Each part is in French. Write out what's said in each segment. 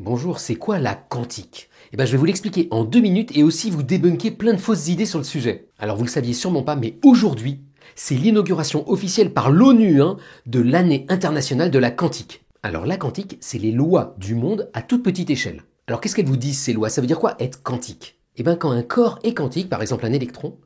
Bonjour, c'est quoi la quantique? Je vais vous l'expliquer en 2 minutes et aussi vous débunker plein de fausses idées sur le sujet. Alors vous le saviez sûrement pas, mais aujourd'hui, c'est l'inauguration officielle par l'ONU de l'année internationale de la quantique. Alors la quantique, c'est les lois du monde à toute petite échelle. Alors qu'est-ce qu'elles vous disent ces lois? Ça veut dire quoi être quantique? Quand un corps est quantique, par exemple un électron,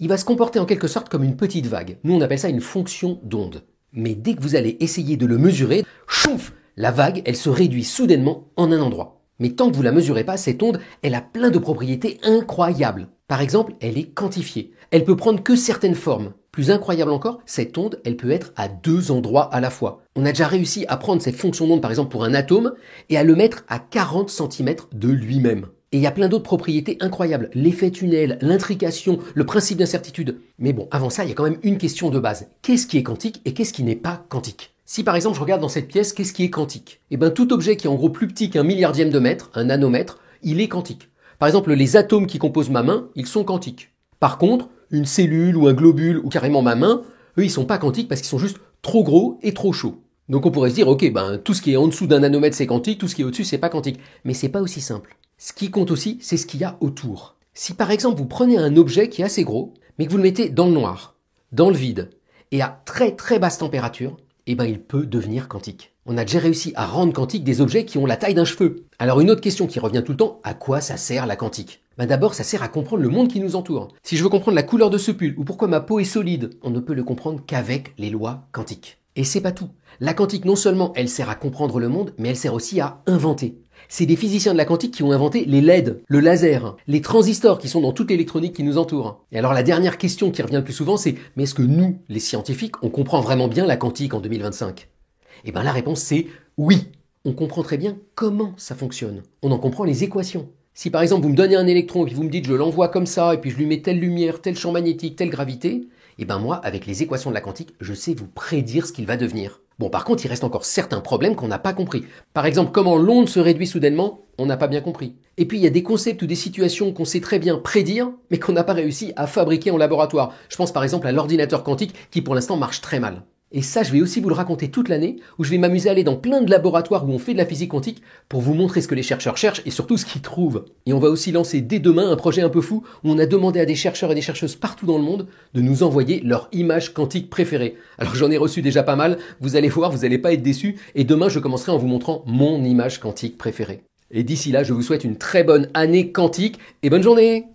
il va se comporter en quelque sorte comme une petite vague. Nous on appelle ça une fonction d'onde. Mais dès que vous allez essayer de le mesurer, chouf, la vague, elle se réduit soudainement en un endroit. Mais tant que vous la mesurez pas, cette onde, elle a plein de propriétés incroyables. Par exemple, elle est quantifiée. Elle peut prendre que certaines formes. Plus incroyable encore, cette onde, elle peut être à deux endroits à la fois. On a déjà réussi à prendre cette fonction d'onde, par exemple pour un atome, et à le mettre à 40 cm de lui-même. Et il y a plein d'autres propriétés incroyables. L'effet tunnel, l'intrication, le principe d'incertitude. Mais bon, avant ça, il y a quand même une question de base. Qu'est-ce qui est quantique et qu'est-ce qui n'est pas quantique? Si par exemple je regarde dans cette pièce, qu'est-ce qui est quantique? Tout objet qui est en gros plus petit qu'un milliardième de mètre, un nanomètre, il est quantique. Par exemple, les atomes qui composent ma main, ils sont quantiques. Par contre, une cellule ou un globule ou carrément ma main, eux ils sont pas quantiques parce qu'ils sont juste trop gros et trop chauds. Donc on pourrait se dire, ok, tout ce qui est en dessous d'un nanomètre c'est quantique, tout ce qui est au-dessus c'est pas quantique. Mais c'est pas aussi simple. Ce qui compte aussi, c'est ce qu'il y a autour. Si par exemple vous prenez un objet qui est assez gros, mais que vous le mettez dans le noir, dans le vide, et à très très basse température, il peut devenir quantique. On a déjà réussi à rendre quantique des objets qui ont la taille d'un cheveu. Alors une autre question qui revient tout le temps, à quoi ça sert la quantique? D'abord, ça sert à comprendre le monde qui nous entoure. Si je veux comprendre la couleur de ce pull ou pourquoi ma peau est solide, on ne peut le comprendre qu'avec les lois quantiques. Et c'est pas tout. La quantique, non seulement elle sert à comprendre le monde, mais elle sert aussi à inventer. C'est des physiciens de la quantique qui ont inventé les LED, le laser, les transistors qui sont dans toute l'électronique qui nous entoure. Et alors la dernière question qui revient le plus souvent, c'est mais est-ce que nous, les scientifiques, on comprend vraiment bien la quantique en 2025? La réponse c'est oui. On comprend très bien comment ça fonctionne. On en comprend les équations. Si par exemple vous me donnez un électron et puis vous me dites je l'envoie comme ça et puis je lui mets telle lumière, tel champ magnétique, telle gravité, moi avec les équations de la quantique, je sais vous prédire ce qu'il va devenir. Bon, par contre, il reste encore certains problèmes qu'on n'a pas compris. Par exemple, comment l'onde se réduit soudainement, on n'a pas bien compris. Et puis, il y a des concepts ou des situations qu'on sait très bien prédire, mais qu'on n'a pas réussi à fabriquer en laboratoire. Je pense par exemple à l'ordinateur quantique qui, pour l'instant, marche très mal. Et ça, je vais aussi vous le raconter toute l'année, où je vais m'amuser à aller dans plein de laboratoires où on fait de la physique quantique pour vous montrer ce que les chercheurs cherchent et surtout ce qu'ils trouvent. Et on va aussi lancer dès demain un projet un peu fou où on a demandé à des chercheurs et des chercheuses partout dans le monde de nous envoyer leur image quantique préférée. Alors j'en ai reçu déjà pas mal, vous allez voir, vous n'allez pas être déçus, et demain je commencerai en vous montrant mon image quantique préférée. Et d'ici là, je vous souhaite une très bonne année quantique et bonne journée!